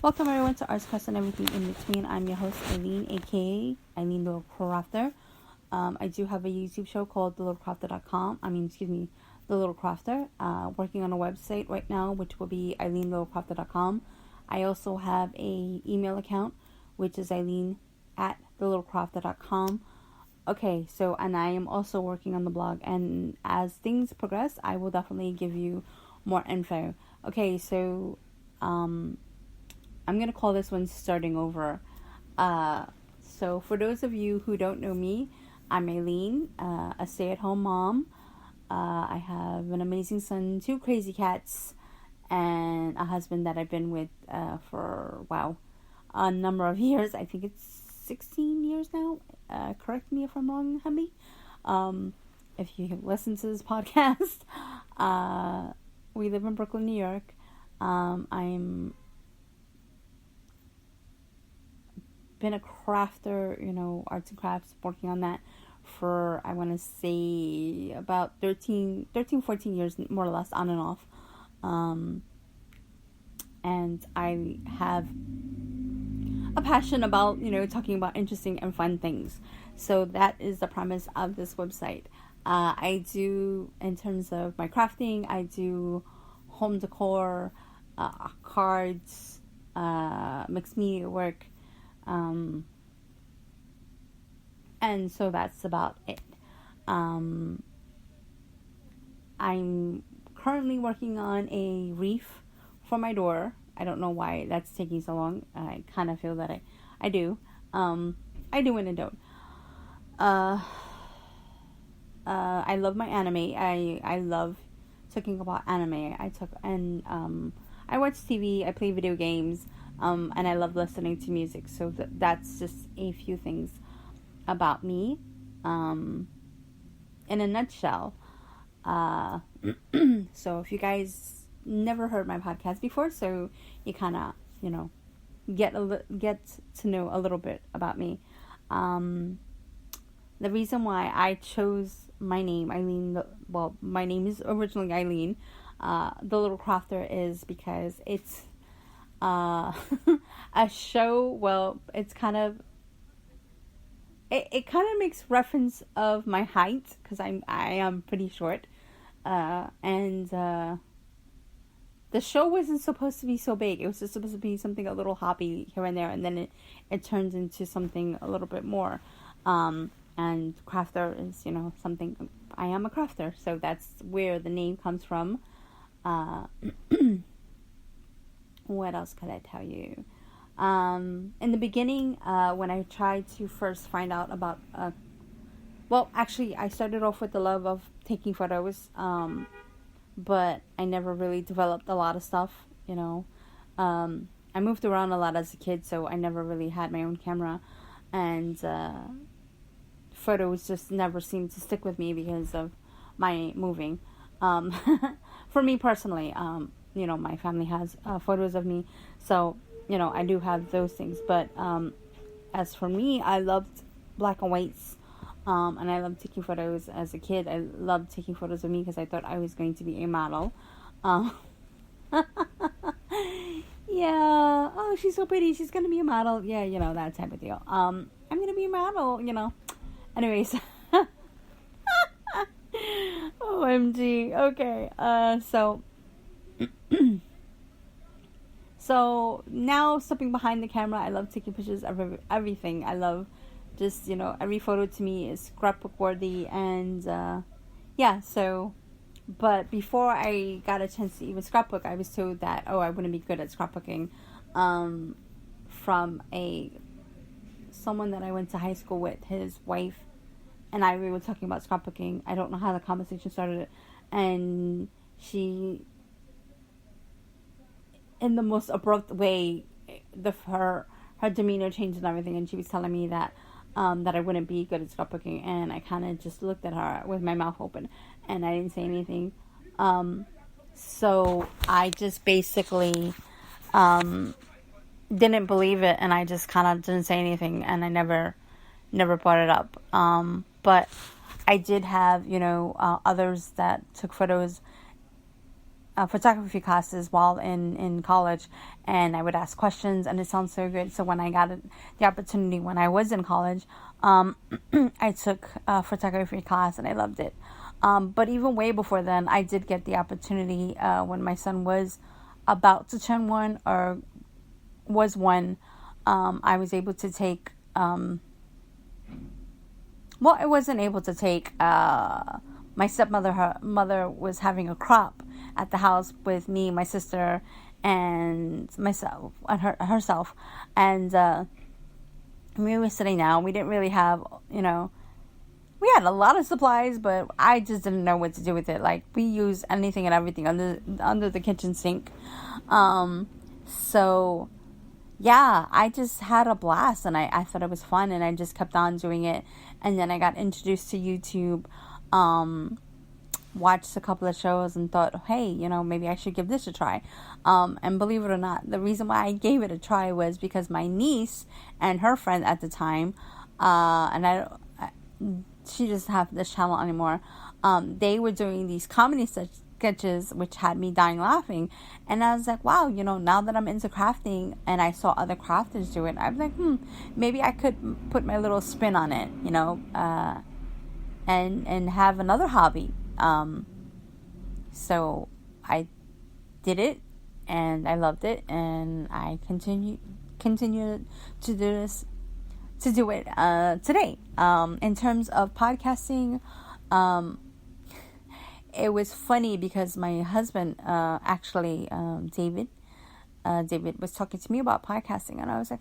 Welcome everyone to Arts Crafts and Everything in Between. I'm your host Eileen, aka Eileen the Little Crafter. I do have a YouTube show called TheLittleCrafter.com. The Little Crafter. Working on a website right now, which will be EileenTheLittleCrafter.com. I also have a email account, which is Eileen@TheLittleCrafter.com. Okay, and I am also working on the blog, and as things progress, I will definitely give you more info. Okay, I'm going to call this one starting over. So for those of you who don't know me, I'm Eileen, a stay-at-home mom. I have an amazing son, 2 crazy cats, and a husband that I've been with for, a number of years. I think it's 16 years now. Correct me if I'm wrong, hubby. If you listen to this podcast, we live in Brooklyn, New York. I'm been a crafter, arts and crafts, working on that for, I want to say, about 13, 14 years, more or less, on and off. And I have a passion about, talking about interesting and fun things. So that is the premise of this website. I do, in terms of my crafting, I do home decor, cards, mixed media work, and so that's about it. I'm currently working on a wreath for my door. I don't know why that's taking so long. I kind of feel that I do. I do and I don't. I love my anime. I love talking about anime. I watch TV, I play video games, and I love listening to music. So that's just a few things about me. In a nutshell. So if you guys never heard my podcast before, so you kind of, get to know a little bit about me. The reason why I chose my name, Eileen, my name is originally Eileen. The Little Crafter is because it's a show. Well, it's kind of it kind of makes reference of my height, because I am pretty short, and the show wasn't supposed to be so big. It was just supposed to be something a little hoppy here and there, and then it turns into something a little bit more. And crafter is, something. I am a crafter, so that's where the name comes from. What else could I tell you? In the beginning, when I tried to first find out about, I started off with the love of taking photos, but I never really developed a lot of stuff, I moved around a lot as a kid, so I never really had my own camera, and photos just never seemed to stick with me because of my moving. For me personally, my family has photos of me, so I do have those things. But as for me, I loved black and whites, and I loved taking photos as a kid. I loved taking photos of me because I thought I was going to be a model. Yeah. Oh, she's so pretty. She's gonna be a model. Yeah, that type of deal. I'm gonna be a model. Anyways. OMG. Okay. So now stepping behind the camera, I love taking pictures of everything. I love just, every photo to me is scrapbook worthy, and but before I got a chance to even scrapbook, I was told that, I wouldn't be good at scrapbooking, from someone that I went to high school with. His wife and we were talking about scrapbooking. I don't know how the conversation started, and she, in the most abrupt way, her demeanor changed and everything, and she was telling me that I wouldn't be good at scrapbooking, and I kind of just looked at her with my mouth open, and I didn't say anything. So I just basically didn't believe it, and I just kind of didn't say anything, and I never brought it up. But I did have, others that took photos photography classes while in college, and I would ask questions, and it sounds so good. So when I got the opportunity when I was in college, I took a photography class, and I loved it. But even way before then, I did get the opportunity when my son was about to turn one, or was one. I was able to take, I wasn't able to take, my stepmother, her mother was having a crop at the house with me, my sister, and myself, and herself. And we were sitting down. We didn't really have, we had a lot of supplies, but I just didn't know what to do with it. Like, we used anything and everything under the kitchen sink. So yeah, I just had a blast, and I thought it was fun, and I just kept on doing it. And then I got introduced to YouTube, watched a couple of shows, and thought, hey, maybe I should give this a try. And believe it or not, the reason why I gave it a try was because my niece and her friend at the time, she doesn't have this channel anymore, they were doing these comedy sketches, which had me dying laughing. And I was like, wow, now that I'm into crafting and I saw other crafters do it, I was like, maybe I could put my little spin on it, and have another hobby. So I did it, and I loved it, and I continue to do it today. In terms of podcasting, it was funny because my husband, actually, David was talking to me about podcasting, and I was like,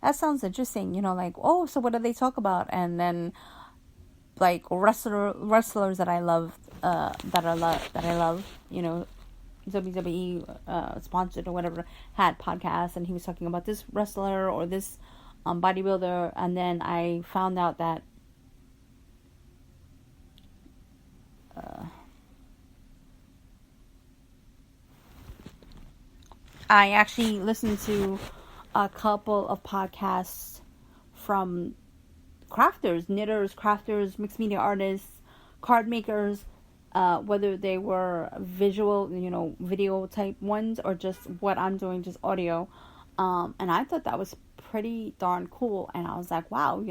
that sounds interesting. Like, oh, so what do they talk about? And then, like, wrestlers that I love, that I love, WWE sponsored or whatever, had podcasts, and he was talking about this wrestler or this bodybuilder. And then I found out that I actually listened to a couple of podcasts from crafters, knitters, crafters, mixed media artists, card makers, whether they were visual, video type ones, or just what I'm doing, just audio. And I thought that was pretty darn cool. And I was like, wow,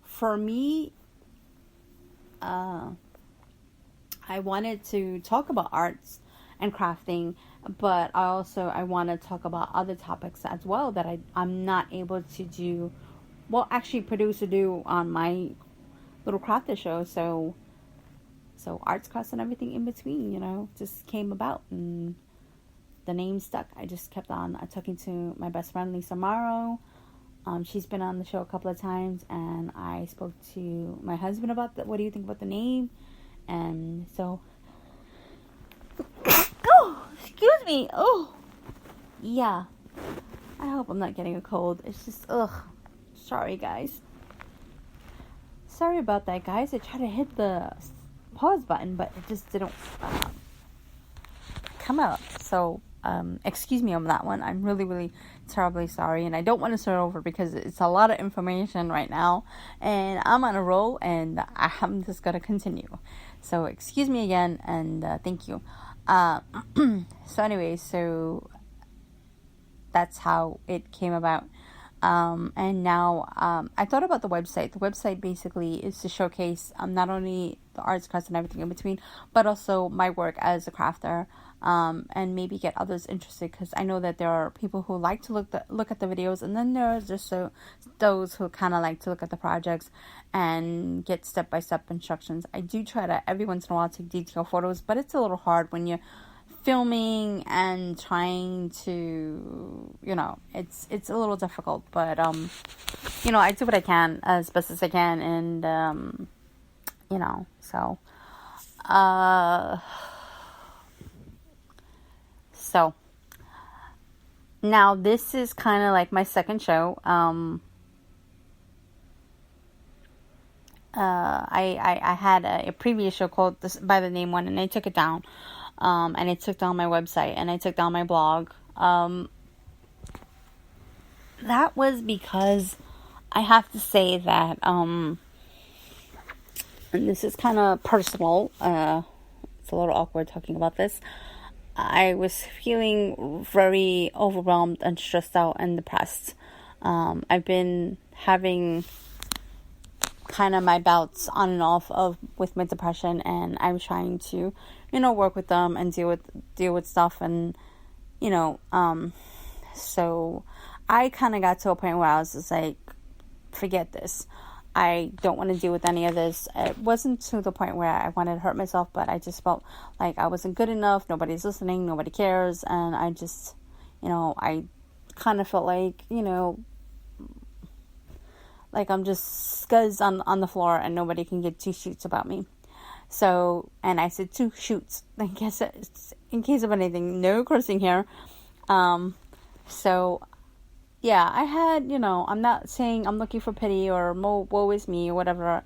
for me, I wanted to talk about arts and crafting, but I want to talk about other topics as well that I'm not able to do, produce or do on my little crafter show. So arts, crafts, and everything in between, just came about, and the name stuck. I just kept on talking to my best friend, Lisa Morrow. She's been on the show a couple of times, and I spoke to my husband about what do you think about the name? And so, oh, excuse me. Oh, yeah. I hope I'm not getting a cold. It's just, sorry, guys. Sorry about that, guys. I tried to hit the pause button, but it just didn't come out. So, excuse me on that one. I'm really, really terribly sorry, and I don't want to start over because it's a lot of information right now, and I'm on a roll, and I'm just going to continue. So, excuse me again, and thank you. So anyway, so that's how it came about. And now, I thought about the website. The website basically is to showcase not only the arts, crafts, and everything in between, but also my work as a crafter, and maybe get others interested, because I know that there are people who like to look at the videos, and then there's just those who kind of like to look at the projects and get step-by-step instructions. I do try to every once in a while take detailed photos, but it's a little hard when you're filming and trying to, it's a little difficult, but I do what I can as best as I can, and so now this is kind of like my second show. I had a previous show called by the name one, and I took it down. And I took down my website, and I took down my blog. That was because I have to say that, and this is kind of personal, it's a little awkward talking about this. I was feeling very overwhelmed and stressed out and depressed. I've been having kind of my bouts on and off with my depression, and I'm trying to, work with them and deal with stuff, and so I kind of got to a point where I was just like, forget this. I don't want to deal with any of this. It wasn't to the point where I wanted to hurt myself, but I just felt like I wasn't good enough. Nobody's listening. Nobody cares. And I just, I kind of felt like, like I'm just scuzz on the floor and nobody can get two shoots about me. So, and I said 2 shoots. I guess in case of anything, no cursing here. So, yeah, I had, I'm not saying I'm looking for pity or woe is me or whatever.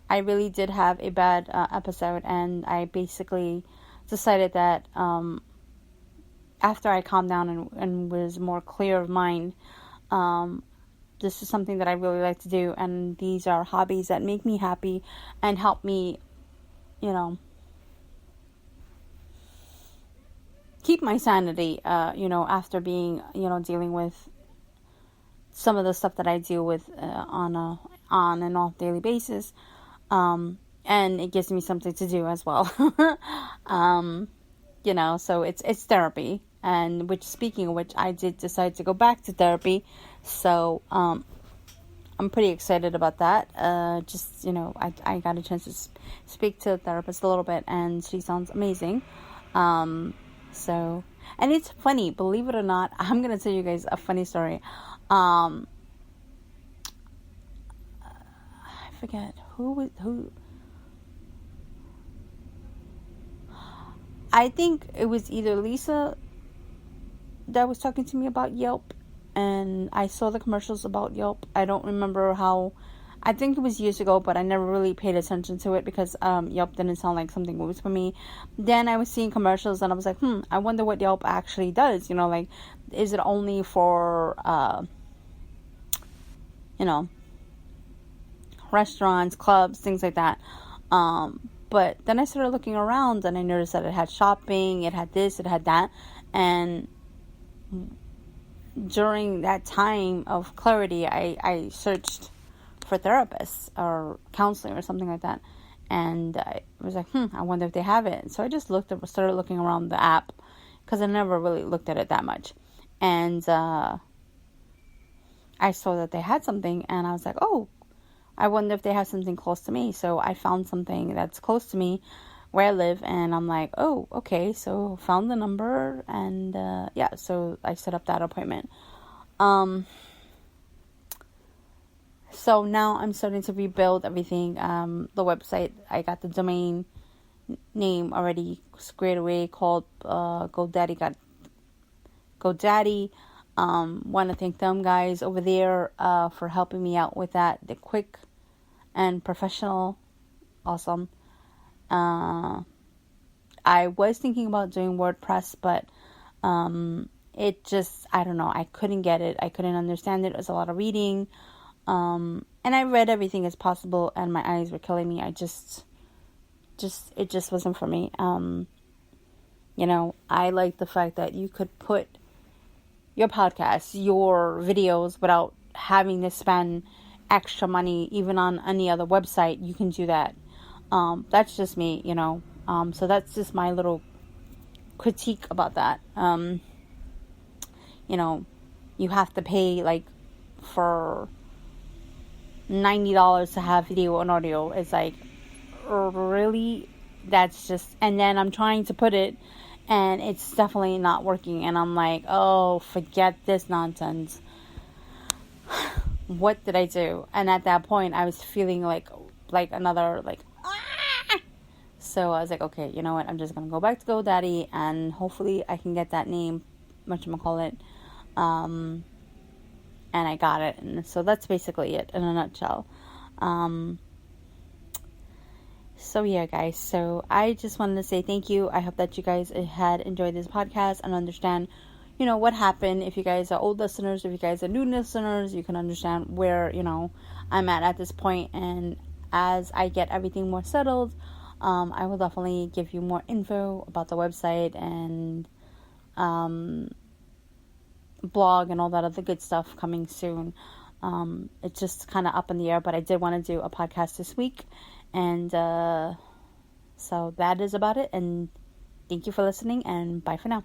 I really did have a bad episode, and I basically decided that after I calmed down and was more clear of mind, this is something that I really like to do, and these are hobbies that make me happy and help me, keep my sanity, after being, dealing with some of the stuff that I deal with on and off daily basis, and it gives me something to do as well. So it's therapy, and speaking of which, I did decide to go back to therapy, so I'm pretty excited about that. I got a chance to speak to the therapist a little bit, and she sounds amazing. And it's funny, believe it or not, I'm gonna tell you guys a funny story. I forget who. I think it was either Lisa that was talking to me about Yelp, and I saw the commercials about Yelp. I don't remember how. I think it was years ago, but I never really paid attention to it because Yelp didn't sound like something was for me. Then I was seeing commercials, and I was like, I wonder what Yelp actually does. Is it only for restaurants, clubs, things like that. But then I started looking around, and I noticed that it had shopping, it had this, it had that. And during that time of clarity, I searched for therapists or counseling or something like that. And I was like, I wonder if they have it. So I just started looking around the app, because I never really looked at it that much. And I saw that they had something, and I was like, oh, I wonder if they have something close to me. So I found something that's close to me where I live, and I'm like, oh, okay. So found the number, and so I set up that appointment. So now I'm starting to rebuild everything. The website, I got the domain name already squared away, called GoDaddy. Want to thank them guys over there for helping me out with that. They're quick and professional. Awesome. I was thinking about doing WordPress, but it just, I don't know, I couldn't get it. I couldn't understand it. It was a lot of reading. And I read everything as possible, and my eyes were killing me. It just wasn't for me. I like the fact that you could put your podcasts, your videos, without having to spend extra money, even on any other website. You can do that. That's just me, so that's just my little critique about that. You have to pay for $90 to have video and audio. It's like, really? That's just, and then I'm trying to put it, and it's definitely not working, and I'm like, oh, forget this nonsense. What did I do? And at that point, I was feeling like another, So I was like, okay, you know what? I'm just going to go back to GoDaddy, and hopefully I can get that name, whatchamacallit. And I got it. And so that's basically it in a nutshell. So yeah, guys. So I just wanted to say thank you. I hope that you guys had enjoyed this podcast and understand, what happened. If you guys are old listeners, if you guys are new listeners, you can understand where, I'm at this point. And as I get everything more settled, I will definitely give you more info about the website and blog and all that other good stuff coming soon. It's just kind of up in the air, but I did want to do a podcast this week. And so that is about it. And thank you for listening, and bye for now.